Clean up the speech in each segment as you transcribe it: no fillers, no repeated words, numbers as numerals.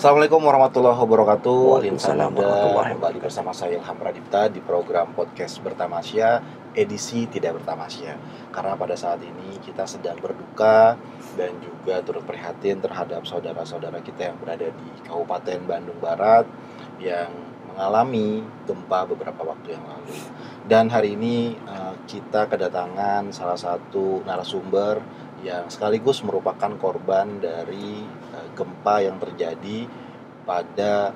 Assalamualaikum warahmatullahi wabarakatuh. Insan Waalaikumsalam Muda warahmatullahi kembali bersama saya Ilham Pradipta di program podcast Bertamasya edisi Tidak Bertamasya. Karena pada saat ini kita sedang berduka dan juga turut prihatin terhadap saudara-saudara kita yang berada di Kabupaten Bandung Barat yang mengalami gempa beberapa waktu yang lalu. Dan hari ini kita kedatangan salah satu narasumber yang sekaligus merupakan korban dari gempa yang terjadi pada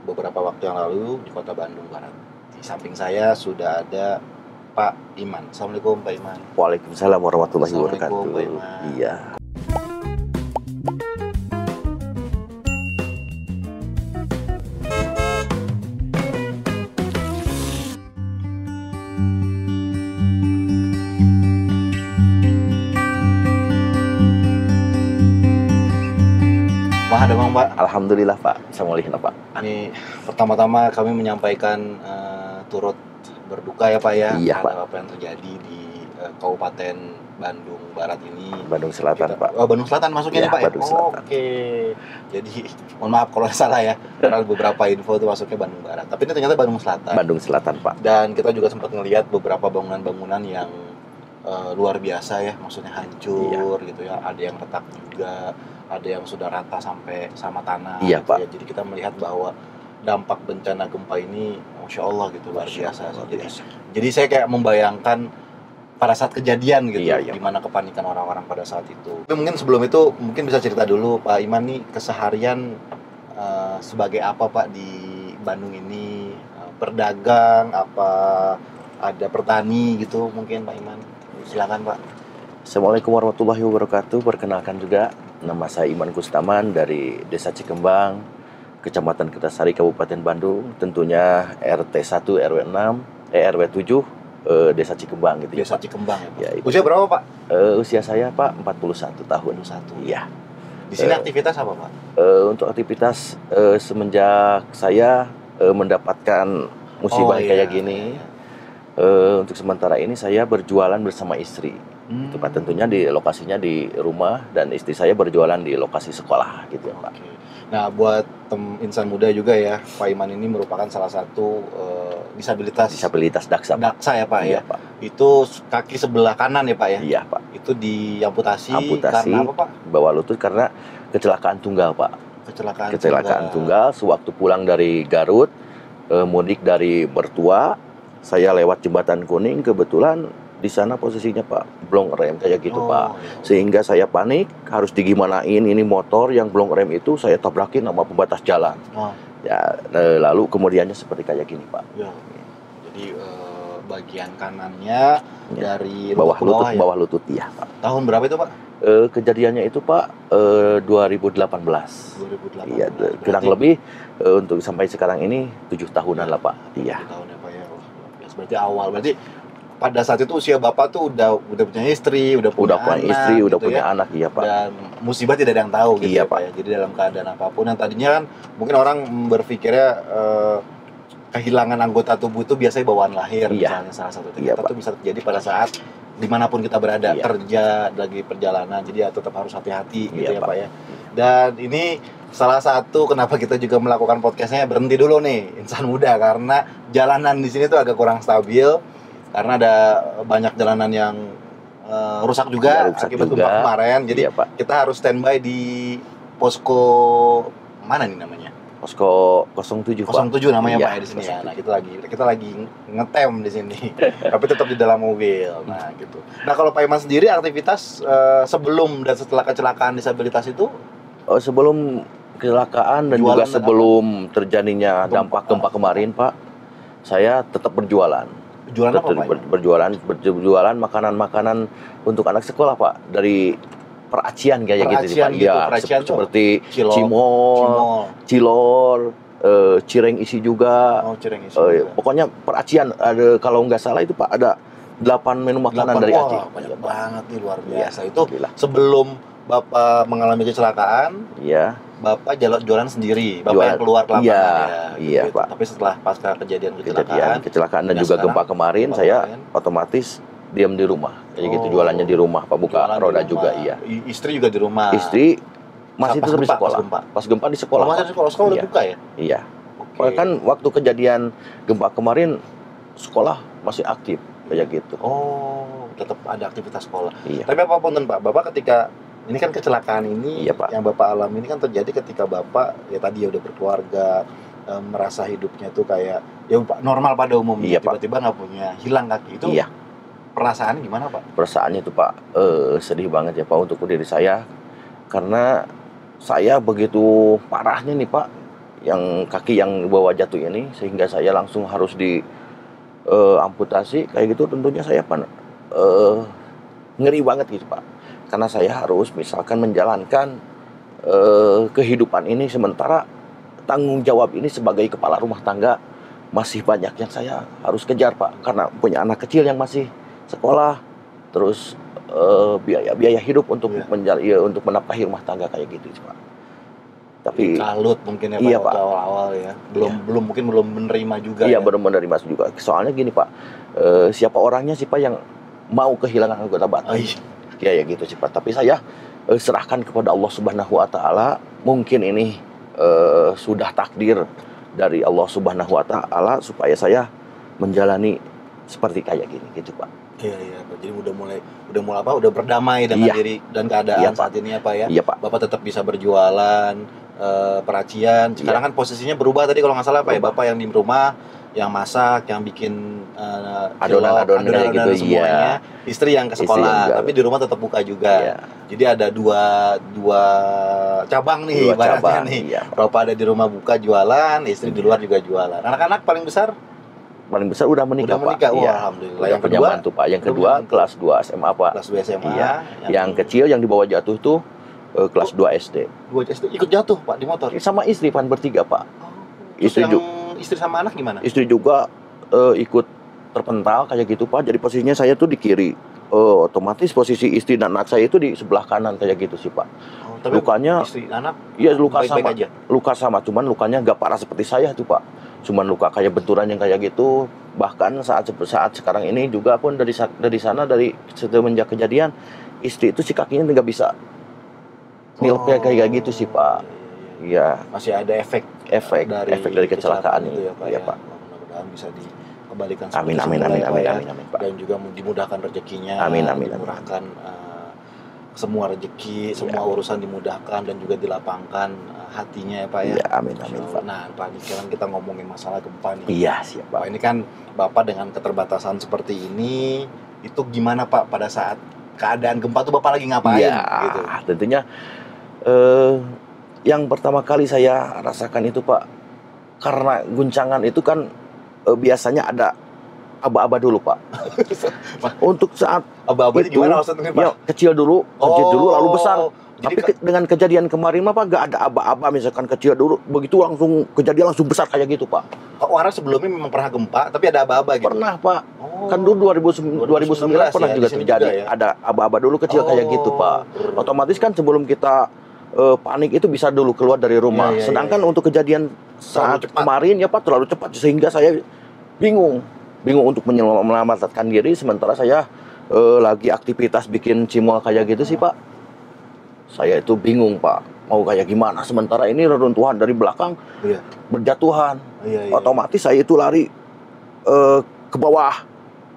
beberapa waktu yang lalu di kota Bandung Barat. Di samping saya sudah ada Pak Iman. Assalamualaikum Pak Iman. Waalaikumsalam warahmatullahi wabarakatuh. Assalamualaikum, Pak Iman. Iya. Ada Bang Pak. Alhamdulillah Pak. Assalamualaikum Pak. Ini pertama-tama kami menyampaikan turut berduka ya Pak ya, Iya, terhadap apa yang terjadi di Kabupaten Bandung Barat ini. Bandung Selatan Pak. Oh, Bandung Selatan masuknya Iya, nih Pak ya? Bandung Selatan. Oke. Jadi mohon maaf kalau salah ya, karena beberapa info itu masuknya Bandung Barat. Tapi ini ternyata Bandung Selatan. Bandung Selatan Pak. Dan kita juga sempat ngelihat beberapa bangunan-bangunan yang luar biasa ya, maksudnya hancur gitu ya. Ada yang retak juga, ada yang sudah rata sampai sama tanah. Iya gitu Pak. Ya. Jadi kita melihat bahwa dampak bencana gempa ini, masya Allah gitu, luar biasa. Jadi saya kayak membayangkan pada saat kejadian gitu, Iya. gimana kepanikan orang-orang pada saat itu. Tapi mungkin sebelum itu, mungkin bisa cerita dulu Pak Iman nih, keseharian sebagai apa Pak di Bandung ini? Berdagang, apa ada petani gitu mungkin Pak Iman? Silakan Pak. Assalamualaikum warahmatullahi wabarakatuh. Perkenalkan juga, nama saya Iman Kustaman dari Desa Cikembang, Kecamatan Kertasari, Kabupaten Bandung. Tentunya RT 1 RW 6, RW 7, Desa Cikembang gitu. Desa Pak. Cikembang ya Pak. Ya, itu. Usia berapa Pak? Usia saya Pak 41 tahun. 41. Iya. Di sini aktivitas apa Pak? Untuk aktivitas semenjak saya mendapatkan musibah kayak gini, untuk sementara ini saya berjualan bersama istri. Itu Pak, tentunya di lokasinya di rumah, dan istri saya berjualan di lokasi sekolah gitu ya Pak. Oke. Nah, buat insan muda juga ya, Pak Iman ini merupakan salah satu disabilitas Daksa Pak. daksa ya Pak Iya ya. Pak. Itu kaki sebelah kanan ya Pak ya. Iya Pak. Itu diamputasi Amputasi karena apa Pak? bawah lutut karena kecelakaan tunggal Pak. Kecelakaan tunggal sewaktu pulang dari Garut, mudik dari Mertua, saya lewat Jembatan Kuning, kebetulan di sana posisinya Pak blong rem kayak gitu Pak. Iya. Sehingga saya panik, harus digimanain, ini motor yang blong rem itu saya tabrakin sama pembatas jalan. Oh. Ya, lalu kemudiannya seperti kayak gini Pak. Ya. Jadi bagian kanannya Ya. dari Bawah lutut ke lutut, bawah ya? bawah lutut ya Pak. Tahun berapa itu Pak? Kejadiannya itu Pak 2018. 2018. Iya, kurang Berarti lebih untuk sampai sekarang ini 7 tahunan lah Pak. Iya. 7 tahun ya Pak ya. Wah, luar biasa. Berarti awal. Berarti pada saat itu usia Bapak tuh udah punya istri, udah punya anak, udah gitu punya ya. anak, iya Pak. Dan musibah tidak ada yang tahu gitu Iya, ya Pak ya. Jadi dalam keadaan apapun yang tadinya kan mungkin orang berpikirnya kehilangan anggota tubuh itu biasanya bawaan lahir, Iya. misalnya salah satu. Iya, Ternyata Pak. itu bisa terjadi pada saat dimanapun kita berada, Iya. kerja, lagi perjalanan. Jadi ya tetap harus hati-hati gitu ya Iya, Pak Pak. ya. Dan ini salah satu kenapa kita juga melakukan podcastnya, berhenti dulu nih insan muda, karena jalanan di sini tuh agak kurang stabil karena ada banyak jalanan yang rusak juga Iya, rusak akibat juga. gempa kemarin. Jadi Iya, Pak. kita harus standby di posko mana nih namanya? Posko 07 Pak. 07 namanya Iya, Pak ya di sini ya. 07. Nah, kita lagi ngetem di sini. Tapi tetap di dalam mobil. Nah, gitu. Nah, kalau Pak Iman sendiri aktivitas sebelum dan setelah kecelakaan disabilitas itu Sebelum kecelakaan dan Jualan juga dan sebelum terjadinya dampak gempa kemarin Pak, saya tetap berjualan. jualan apa Pak? Iman? Berjualan makanan-makanan untuk anak sekolah Pak, dari peracian kayak gitu Peracian Pak. gitu, Ya, peracian tuh seperti Cilok. cimol, cilor, cireng isi juga. Oh, cireng isi juga. Pokoknya peracian ada, kalau nggak salah itu Pak ada 8 menu makanan dari Aceh. Banyak banget nih, luar Iya, biasa. Itu alhamdulillah. sebelum Bapak mengalami kecelakaan, Iya. Bapak jualan sendiri, Bapak Jualan. yang keluar ke lapangan Iya, ya, iya, gitu. Pak. Tapi setelah pasca kejadian kecelakaan Kecelakaan dan nah juga sekarang gempa kemarin, gempa saya kemarin. otomatis diam di rumah. Kayak gitu, Oh. jualannya di rumah Pak, buka Jualan di roda rumah. juga iya. Istri juga di rumah. Istri Masih Pas tetap di gempa, sekolah. Pas gempa di sekolah. Oh, masih Pak. di sekolah. Sekolah udah Iya. buka ya? Iya. Oke. Kan waktu kejadian gempa kemarin sekolah masih aktif kayak gitu. Oh, tetap ada aktivitas sekolah. Iya. Tapi apapun Pak, Bapak ketika ini kan kecelakaan ini Iya, Pak. yang Bapak alami ini kan terjadi ketika Bapak ya tadi ya udah berkeluarga, merasa hidupnya tuh kayak ya normal pada umumnya, Iya, Pak. tiba-tiba nggak punya, hilang kaki itu. Iya. Perasaannya gimana Pak? Perasaannya itu Pak sedih banget ya Pak untuk diri saya, karena saya begitu parahnya nih Pak, yang kaki yang bawa jatuh ini, sehingga saya langsung harus di amputasi kayak gitu. Tentunya saya ngeri banget gitu Pak, karena saya harus misalkan menjalankan kehidupan ini, sementara tanggung jawab ini sebagai kepala rumah tangga masih banyak yang saya harus kejar Pak, karena punya anak kecil yang masih sekolah, terus biaya hidup untuk untuk menafkahi rumah tangga kayak gitu Pak. Tapi kalut mungkin ya Pak, iya, waktu Pak. awal-awal ya. Belum mungkin belum menerima juga iya, ya. benar-benar dimas juga. Soalnya gini Pak, siapa orangnya sih Pak yang mau kehilangan anggota badan? Ya gitu sih Pak. Tapi saya serahkan kepada Allah Subhanahu wa taala. Mungkin ini sudah takdir dari Allah Subhanahu wa taala supaya saya menjalani seperti kayak gini gitu Pak. Iya. Jadi udah berdamai dengan diri dan keadaan saat ini ya Pak ya. Iya Pak. Bapak tetap bisa berjualan, peracian. Sekarang kan posisinya berubah tadi kalau nggak salah Pak ya. Bapak yang di rumah, yang masak, yang bikin adonan gitu semuanya. Istri yang ke sekolah, tapi di rumah tetap buka juga. Iya. Jadi ada dua cabang nih, ibaratnya nih. Iya. Bapak ada di rumah buka jualan, istri di luar juga jualan. Anak-anak paling besar udah menikah Pak. Iya. Alhamdulillah. Yang kedua mantu Pak. Yang kedua kelas 2 SMA Pak. Kelas 2 SMA. Iya. Yang kecil yang di bawah jatuh tuh kelas 2 SD. 2 SD ikut jatuh Pak di motor. Sama istri Pak, bertiga Pak. Istri sama anak gimana? Istri juga ikut terpental kayak gitu Pak. Jadi posisinya saya tuh di kiri. Otomatis posisi istri dan anak saya itu di sebelah kanan kayak gitu sih Pak. Tapi lukanya istri anak iya luka sama aja. Luka sama, cuman lukanya nggak parah seperti saya tuh Pak. Cuman luka kayak benturan yang kayak gitu. Bahkan saat sekarang ini juga pun dari sana semenjak kejadian, istri itu si kakinya nggak bisa nilpel kayak gitu sih Pak. Iya. Masih ada efek dari kecelakaan itu ini ya Pak. Iya, Ya. Pak. Mudah-mudahan bisa dikembalikan Amin Pak. Dan juga dimudahkan rezekinya. Amin. Dimurahkan semua rezeki, semua urusan dimudahkan dan juga dilapangkan hatinya ya Pak ya. Iya, amin Pak. Nah, Pak, ini sekarang kita ngomongin masalah gempa nih. Iya, siap Pak. Ini kan Bapak dengan keterbatasan seperti ini, itu gimana Pak pada saat keadaan gempa tuh Bapak lagi ngapain gitu? Tentunya yang pertama kali saya rasakan itu Pak, karena guncangan itu kan biasanya ada aba-aba dulu Pak. Untuk saat aba-aba itu gimana maksudnya Pak? Ya, kecil dulu lalu besar. Jadi tapi dengan kejadian kemarin mah Pak gak ada aba-aba, misalkan kecil dulu begitu langsung kejadian langsung besar kayak gitu Pak. Orang sebelumnya memang pernah gempa tapi ada aba-aba gitu. Pernah Pak. Kan dulu 2009 pernah juga terjadi ya? Ada aba-aba dulu kecil kayak gitu Pak. Otomatis kan sebelum kita panik itu bisa dulu keluar dari rumah. Sedangkan untuk kejadian saat kemarin ya Pak terlalu cepat sehingga saya bingung untuk menyelamatkan diri, sementara saya lagi aktivitas bikin cimol kayak gitu sih Pak. Saya itu bingung Pak, mau kayak gimana, sementara ini reruntuhan dari belakang berjatuhan. Otomatis saya itu lari ke bawah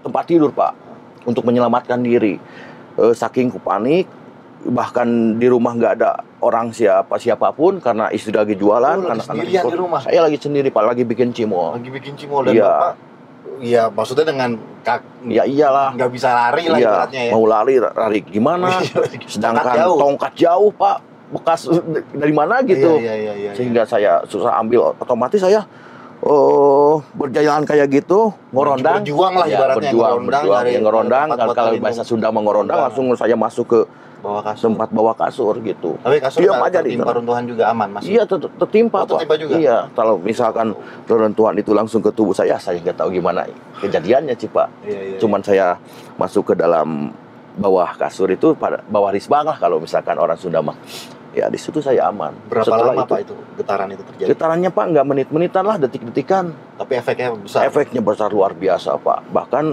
tempat tidur Pak untuk menyelamatkan diri. Saking ku panik, bahkan di rumah nggak ada orang siapapun karena istri lagi jualan, anak-anak di rumah. Saya lagi sendiri Pak, lagi bikin cimol. Dan Bapak, ya maksudnya dengan ya iyalah, nggak bisa lari lah ibaratnya ya. Mau lari gimana? Sedangkan tongkat jauh Pak, bekas dari mana gitu. Sehingga saya susah ambil. Otomatis saya berjalan kayak gitu, ngorondang. Berjuang lah ibaratnya. Ngorondang. Kalau bahasa Sunda mengorondang, langsung saya masuk ke tempat bawah kasur gitu. Tapi kasur tertimpa runtuhan juga aman Mas? Iya, tertimpa Pak. Juga? Iya, kalau misalkan runtuhan itu langsung ke tubuh saya nggak tahu gimana kejadiannya sih Pak. Cuman saya masuk ke dalam bawah kasur itu, bawah risbang lah kalau misalkan orang Sunda mah. Ya di situ saya aman. Berapa lama Pak itu getaran itu terjadi? Getarannya Pak nggak menit-menitan lah, detik-detikan. Tapi efeknya besar? Efeknya besar luar biasa Pak. Bahkan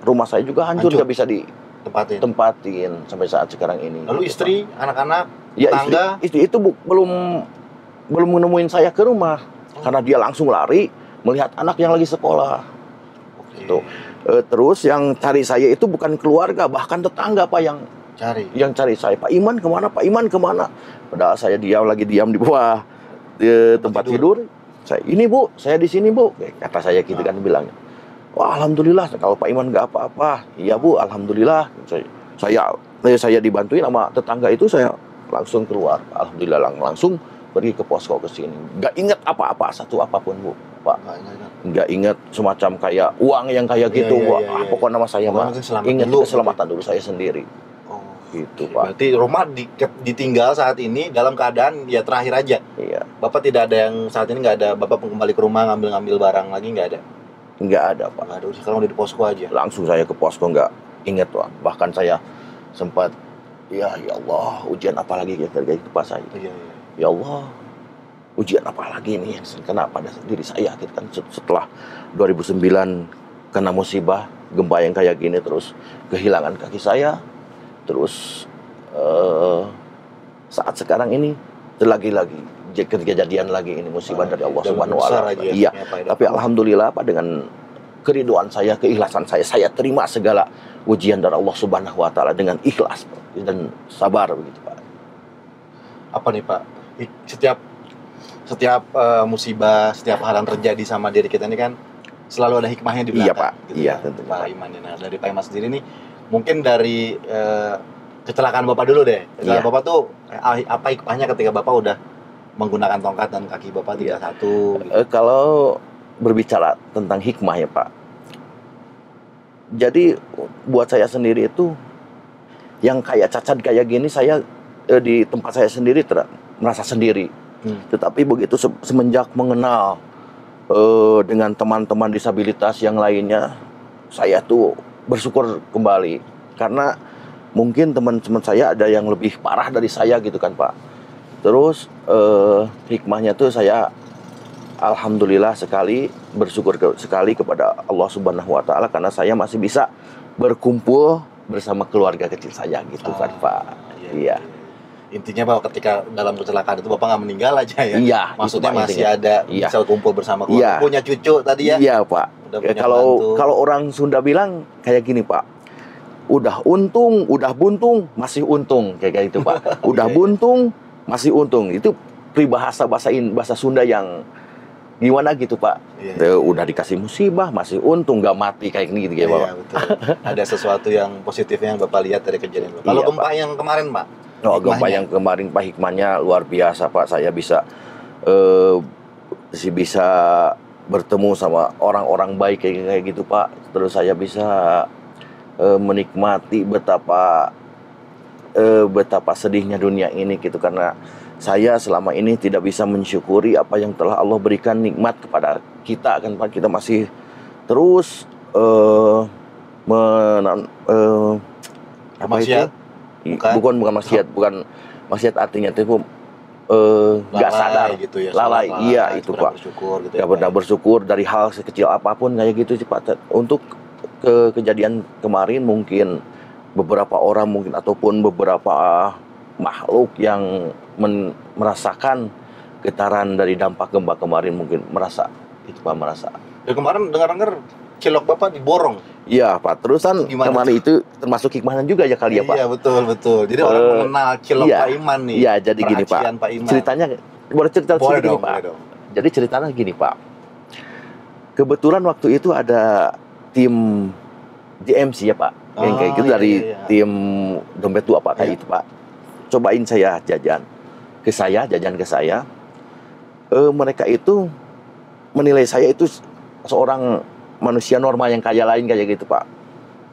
rumah saya juga hancur. Nggak bisa ditempatin sampai saat sekarang ini. Lalu istri, anak-anak Ya Tetangga? istri itu belum menemuin saya ke rumah karena dia langsung lari melihat anak yang lagi sekolah. Oke. Gitu. Terus yang cari saya itu bukan keluarga, bahkan tetangga Pak yang cari saya. Pak Iman kemana? Pak Iman kemana? Padahal saya lagi diam di bawah tempat tidur. Ini Bu, saya di sini Bu. Kata saya gitu kan bilangnya. Wah, alhamdulillah kalau Pak Iman nggak apa-apa. Iya Bu, alhamdulillah. Saya dibantuin sama tetangga itu, saya langsung keluar. Alhamdulillah langsung pergi ke posko ke sini. Nggak ingat apa-apa satu apapun Bu, Pak. Nggak ingat semacam kayak uang yang kayak gitu, Pak. Pokoknya nama saya mah ingat keselamatan dulu saya sendiri. Gitu Pak. Berarti rumah ditinggal saat ini dalam keadaan ya terakhir aja. Iya. Bapak tidak ada yang saat ini nggak ada. Bapak kembali ke rumah ngambil barang lagi nggak ada. Nggak ada Pak. Nggak ada. Sekarang udah di posko aja. Langsung saya ke posko, nggak ingat Pak. Bahkan saya sempat ya Allah, ujian apa lagi kayak gitu Pak saya. Iya. Ya Allah, ujian apa lagi nih yang kena pada diri saya gitu kan. Setelah 2009 kena musibah gempa yang kayak gini, terus kehilangan kaki saya. Terus saat sekarang ini lagi kejadian lagi ini musibah dari Allah Subhanahu wa Ta'ala. Iya. Tapi alhamdulillah Pak, dengan keriduan saya, keikhlasan saya terima segala ujian dari Allah Subhanahu wa Ta'ala dengan ikhlas dan sabar begitu Pak. Apa nih Pak? Setiap musibah, setiap hal yang terjadi sama diri kita ini kan selalu ada hikmahnya di belakang. Iya Pak. Gitu Iya kan, tentunya. Pak Iman. Nah, dari Pak Iman sendiri nih, mungkin dari kecelakaan Bapak dulu deh. Kecelakaan Bapak tuh apa hikmahnya ketika Bapak udah menggunakan tongkat dan kaki Bapak tidak satu? Gitu. Kalau berbicara tentang hikmah ya Pak, jadi buat saya sendiri itu yang kayak cacat kayak gini, saya di tempat saya sendiri merasa sendiri. Tetapi begitu semenjak mengenal dengan teman-teman disabilitas yang lainnya, saya tuh bersyukur kembali karena mungkin teman-teman saya ada yang lebih parah dari saya gitu kan Pak. Terus hikmahnya tuh saya alhamdulillah sekali bersyukur sekali kepada Allah Subhanahu wa Ta'ala karena saya masih bisa berkumpul bersama keluarga kecil saya gitu kan Pak. Iya. Intinya Pak, ketika dalam kecelakaan itu Bapak nggak meninggal aja ya? Iya. Maksudnya masih intinya ada bisa kumpul bersama keluarga. Punya cucu tadi ya? Iya Pak. Kalau orang Sunda bilang kayak gini Pak, udah buntung masih untung kayak gitu Pak. Udah buntung masih untung, itu peribahasa bahasa Sunda yang gimana gitu Pak. Udah dikasih musibah masih untung, nggak mati kayak gini gitu ya Pak. Iya betul. Ada sesuatu yang positifnya yang Bapak lihat dari kejadian Bapak. Kalau gempa yang kemarin Pak? Gempa yang kemarin Pak, hikmahnya luar biasa Pak. Saya bisa bertemu sama orang-orang baik kayak gitu Pak. Terus saya bisa menikmati betapa sedihnya dunia ini gitu, karena saya selama ini tidak bisa mensyukuri apa yang telah Allah berikan nikmat kepada kita kan Pak. Kita masih terus bukan maksiat artinya itu nggak sadar gitu ya, lalai iya itu Pak, nggak pernah bersyukur dari hal sekecil apapun kayak gitu sih Pak. Untuk kejadian kemarin mungkin beberapa orang mungkin ataupun beberapa makhluk yang merasakan getaran dari dampak gempa kemarin mungkin merasa itu Pak, merasa. Ya kemarin dengar cilok Bapak diborong. Iya Pak, terusan kemarin itu termasuk hikmahnya juga ya kali ya Pak. Iya betul. Jadi orang mengenal cilok Pak Iman nih. Iya, jadi gini Pak. Ceritanya boleh cerita sedikit Pak. Jadi ceritanya gini Pak. Kebetulan waktu itu ada tim DMC ya Pak. Yang kayak gitu dari tim Dompet Tua Pak kayak itu Pak. Cobain saya jajan ke saya. Mereka itu menilai saya itu seorang manusia normal yang kaya lain kayak gitu Pak.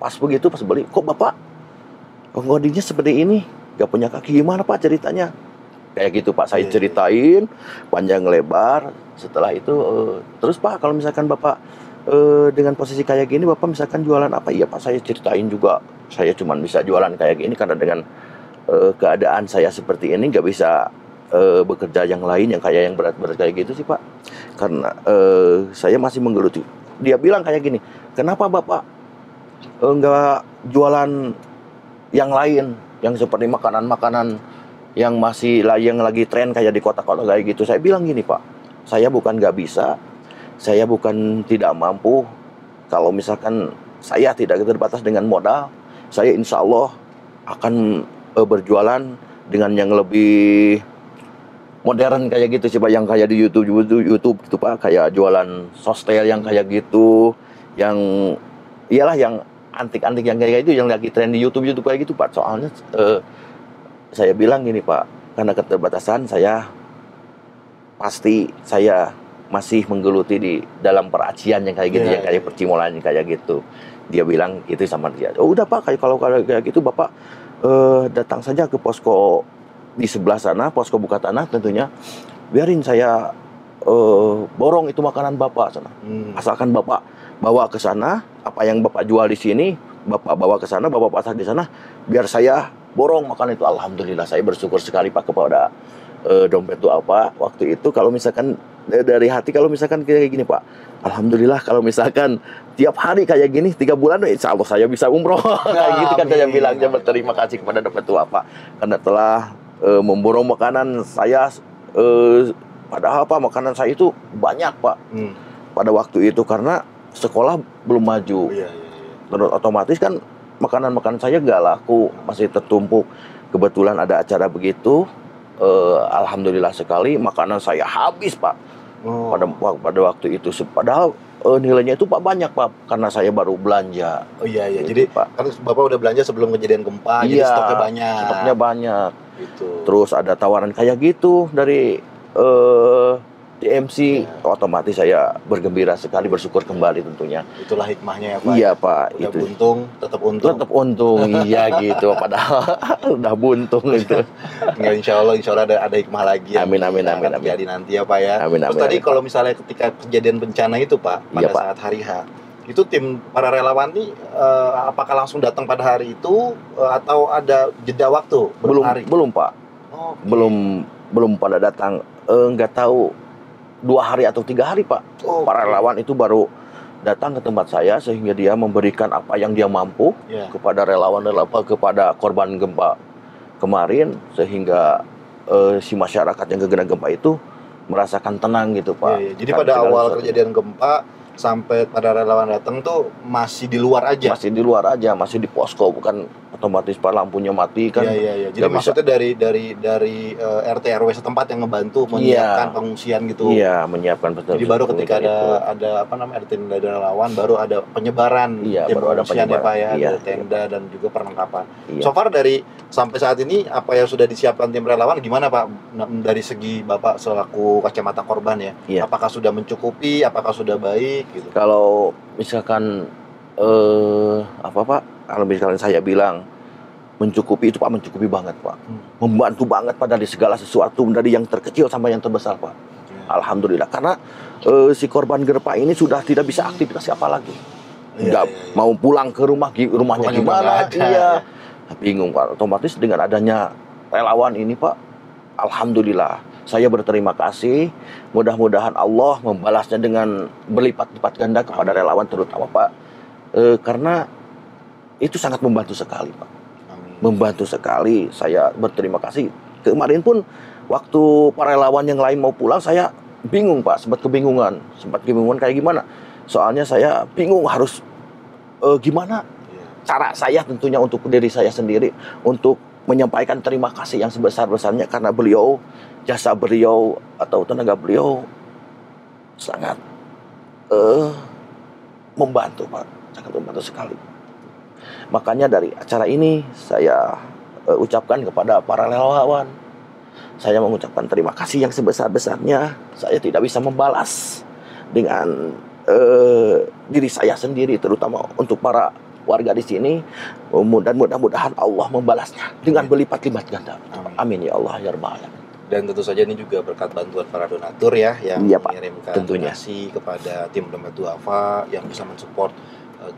Pas beli, kok Bapak kondisinya seperti ini, gak punya kaki, gimana Pak ceritanya? Kayak gitu Pak, saya ceritain panjang lebar. Setelah itu terus Pak, kalau misalkan Bapak dengan posisi kayak gini, Bapak misalkan jualan apa? Iya Pak, saya ceritain juga. Saya cuma bisa jualan kayak gini karena dengan keadaan saya seperti ini gak bisa bekerja yang lain yang kayak yang berat-berat kayak gitu sih Pak. Karena saya masih menggeluti. Dia bilang kayak gini, kenapa Bapak nggak jualan yang lain, yang seperti makanan-makanan yang yang lagi tren kayak di kota-kota kayak gitu. Saya bilang gini, Pak, saya bukan nggak bisa, saya bukan tidak mampu. Kalau misalkan saya tidak terbatas dengan modal, saya insya Allah akan berjualan dengan yang lebih modern kayak gitu sih Pak, yang kayak di YouTube gitu Pak, kayak jualan sostel yang kayak gitu, yang iyalah yang antik-antik yang kayak gitu, yang lagi tren di YouTube kayak gitu Pak. Soalnya saya bilang gini Pak, karena keterbatasan saya masih menggeluti di dalam peracian yang kayak gitu, yang kayak percimolan yang kayak gitu. Dia bilang itu sama dia, oh udah Pak, kalau kayak gitu Bapak datang saja ke posko di sebelah sana, posko buka tanah tentunya, biarin saya borong itu makanan Bapak sana. Asalkan Bapak bawa ke sana, apa yang Bapak jual di sini, Bapak bawa ke sana, Bapak pasar di sana, biar saya borong makanan itu. Alhamdulillah, saya bersyukur sekali Pak kepada dompet itu apa waktu itu. Kalau misalkan dari hati, kalau misalkan kayak gini Pak, alhamdulillah kalau misalkan tiap hari kayak gini 3 bulan, insya Allah saya bisa umroh. Kayak gitu kan saya bilangnya, berterima kasih kepada dompet itu apa, karena telah memborong makanan saya. Padahal Pak, makanan saya itu banyak Pak pada waktu itu, karena sekolah belum maju. Terus otomatis kan makanan saya nggak laku, masih tertumpuk. Kebetulan ada acara begitu, alhamdulillah sekali makanan saya habis Pak pada waktu itu. Padahal nilainya itu Pak banyak Pak, karena saya baru belanja. Gitu, jadi Pak, kan Bapak udah belanja sebelum kejadian gempa, jadi stoknya banyak. Gitu. Terus ada tawaran kayak gitu dari TMC, otomatis saya bergembira sekali, bersyukur kembali tentunya. Itulah hikmahnya ya Pak. Iya Pak, udah itu. Buntung, tetap untung. Iya gitu. Padahal udah buntung itu. Nggak, insya Allah ada hikmah lagi. Amin. Jadi nanti ya Pak ya. Terus tadi kalau misalnya ketika kejadian bencana itu Pak, pada saat hari H, itu tim para relawan nih apakah langsung datang pada hari itu atau ada jeda waktu hari? Belum Pak. Belum pada datang. Nggak tahu 2 hari atau 3 hari Pak. Para relawan itu baru datang ke tempat saya, sehingga dia memberikan apa yang dia mampu kepada relawan, kepada korban gempa kemarin, sehingga si masyarakat yang kena gempa itu merasakan tenang gitu Pak. Jadi pada awal kejadian gempa sampai pada relawan datang tuh masih di luar aja, masih di posko, bukan otomatis Pak lampunya mati kan. Jadi maksudnya dari RT RW setempat yang ngebantu menyiapkan pengungsian gitu. Menyiapkan betul. Jadi baru ketika ada apa namanya, RT dan relawan, baru ada penyebaran pengungsian ya Pak ya, ada tenda dan juga perlengkapan. So far dari sampai saat ini apa yang sudah disiapkan tim relawan gimana Pak, dari segi Bapak selaku kacamata korban ya? Apakah sudah mencukupi, apakah sudah baik gitu? Kalau misalkan kalau misalkan saya bilang mencukupi, itu Pak mencukupi banget Pak. Membantu banget Pak dari segala sesuatu, dari yang terkecil sampai yang terbesar Pak. Alhamdulillah, karena si korban gempa ini sudah tidak bisa aktivitas apa lagi. Mau pulang ke rumahnya gimana? Bingung Pak. Otomatis dengan adanya relawan ini Pak, alhamdulillah saya berterima kasih. Mudah-mudahan Allah membalasnya dengan berlipat-lipat ganda kepada relawan, terutama Pak, karena itu sangat membantu sekali Pak. Membantu sekali, saya berterima kasih. Kemarin pun waktu para relawan yang lain mau pulang, saya bingung Pak, sempat kebingungan kayak gimana. Soalnya saya bingung harus gimana cara saya, tentunya untuk diri saya sendiri, untuk menyampaikan terima kasih yang sebesar-besarnya, karena beliau, jasa beliau atau tenaga beliau sangat membantu Pak, sangat membantu sekali. Makanya dari acara ini saya ucapkan kepada para relawan, saya mengucapkan terima kasih yang sebesar-besarnya. Saya tidak bisa membalas dengan diri saya sendiri, terutama untuk para warga di sini. Mudah-mudahan Allah membalasnya dengan berlipat-lipat ganda. Amin ya Allah ya Rabbal Alamin. Dan tentu saja ini juga berkat bantuan para donatur ya, yang mengirimkan donasi kepada tim Dompet Duafa yang bisa mensupport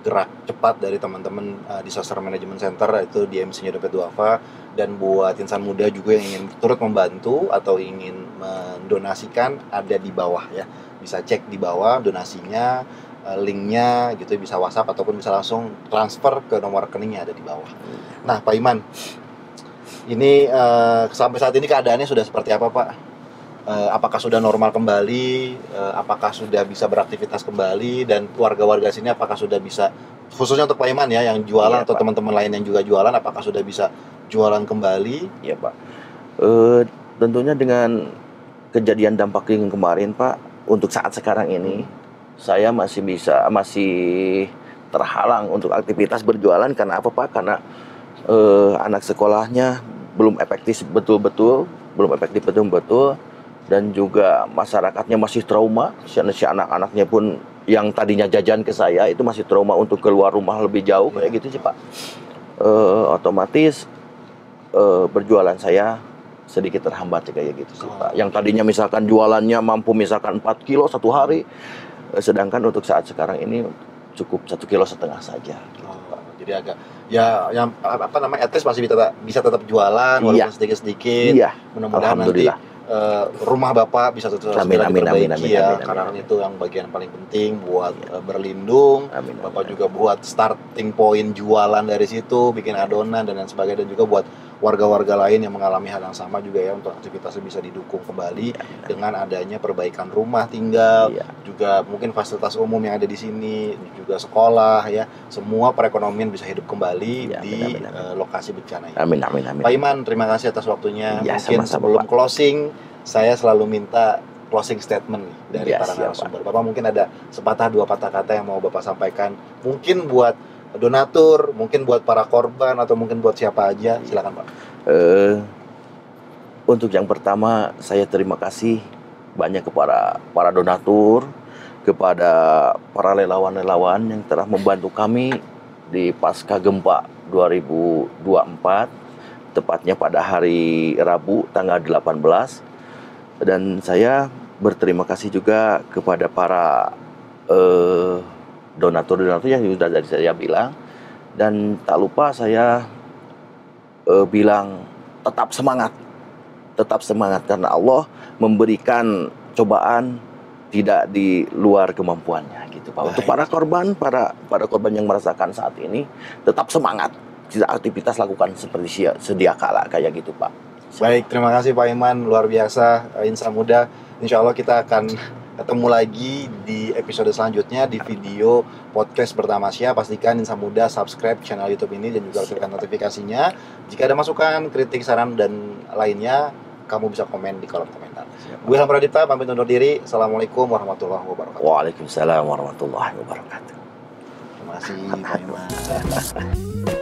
gerak cepat dari teman-teman Disaster Management Center, itu DMC-nya Dompet Duafa. Dan buat insan muda juga yang ingin turut membantu atau ingin mendonasikan, ada di bawah ya, bisa cek di bawah donasinya, linknya gitu, bisa WhatsApp ataupun bisa langsung transfer ke nomor rekeningnya, ada di bawah. Nah Pak Iman, Ini sampai saat ini keadaannya sudah seperti apa, Pak? Apakah sudah normal kembali? Apakah sudah bisa beraktivitas kembali? Dan warga-warga sini apakah sudah bisa, khususnya untuk Pak Iman ya, yang jualan Iya, atau Pak. teman-teman lain yang juga jualan, apakah sudah bisa jualan kembali? Iya, Pak. Tentunya dengan kejadian dampak lingkungan kemarin, Pak, untuk saat sekarang ini saya masih terhalang untuk aktivitas berjualan. Karena apa, Pak? Karena anak sekolahnya belum efektif betul-betul, dan juga masyarakatnya masih trauma. Si anak-anaknya pun yang tadinya jajan ke saya itu masih trauma untuk keluar rumah lebih jauh kayak gitu sih, Pak. Otomatis berjualan saya sedikit terhambat kayak gitu sih, Pak. Yang tadinya misalkan jualannya mampu misalkan 4 kilo satu hari, sedangkan untuk saat sekarang ini cukup 1,5 kilo saja. Gitu, Pak. Jadi agak ya yang apa namanya, at least masih bisa tetap jualan walaupun Iya. sedikit-sedikit. Iya. Mudah-mudahan nanti Alhamdulillah. rumah Bapak bisa segera Amin, amin, diperbaiki amin, ya, amin, karena amin. itu yang bagian paling penting buat berlindung. Amin, amin, Bapak amin. juga buat starting point jualan dari situ, bikin adonan dan lain sebagainya, dan juga buat warga-warga lain yang mengalami hal yang sama juga ya, untuk aktivitasnya bisa didukung kembali dengan adanya perbaikan rumah tinggal, Iya. juga mungkin fasilitas umum yang ada di sini, juga sekolah ya, semua perekonomian bisa hidup kembali Iya, di amin, amin. lokasi bencana ini. Amin, amin, amin. Pak Iman, terima kasih atas waktunya. Ya, Mungkin sama-sama, sebelum Pak. closing, saya selalu minta closing statement nih dari Ya, para siap, narasumber. Bapak mungkin ada sepatah dua patah kata yang mau Bapak sampaikan, mungkin buat donatur, mungkin buat para korban, atau mungkin buat siapa aja. Silakan, Pak. Untuk yang pertama, saya terima kasih banyak kepada para donatur, kepada para relawan-relawan yang telah membantu kami di pasca gempa 2024, tepatnya pada hari Rabu tanggal 18. Dan saya berterima kasih juga kepada para donatur-donatur yang sudah tadi saya bilang. Dan tak lupa saya bilang tetap semangat karena Allah memberikan cobaan tidak di luar kemampuannya gitu, Pak. Untuk para korban yang merasakan saat ini, tetap semangat, tidak aktivitas lakukan seperti sedia kala kayak gitu, Pak. Baik, terima kasih Pak Iman, luar biasa. Insan Muda, insya Allah kita akan ketemu lagi di episode selanjutnya di video podcast Bertamasya. Pastikan Insan Muda subscribe channel YouTube ini dan juga aktifkan notifikasinya. Jika ada masukan, kritik, saran, dan lainnya, kamu bisa komen di kolom komentar. Gue Ilham Pradipta, pamit undur diri. Assalamualaikum warahmatullahi wabarakatuh. Waalaikumsalam warahmatullahi wabarakatuh. Terima kasih Pak Iman.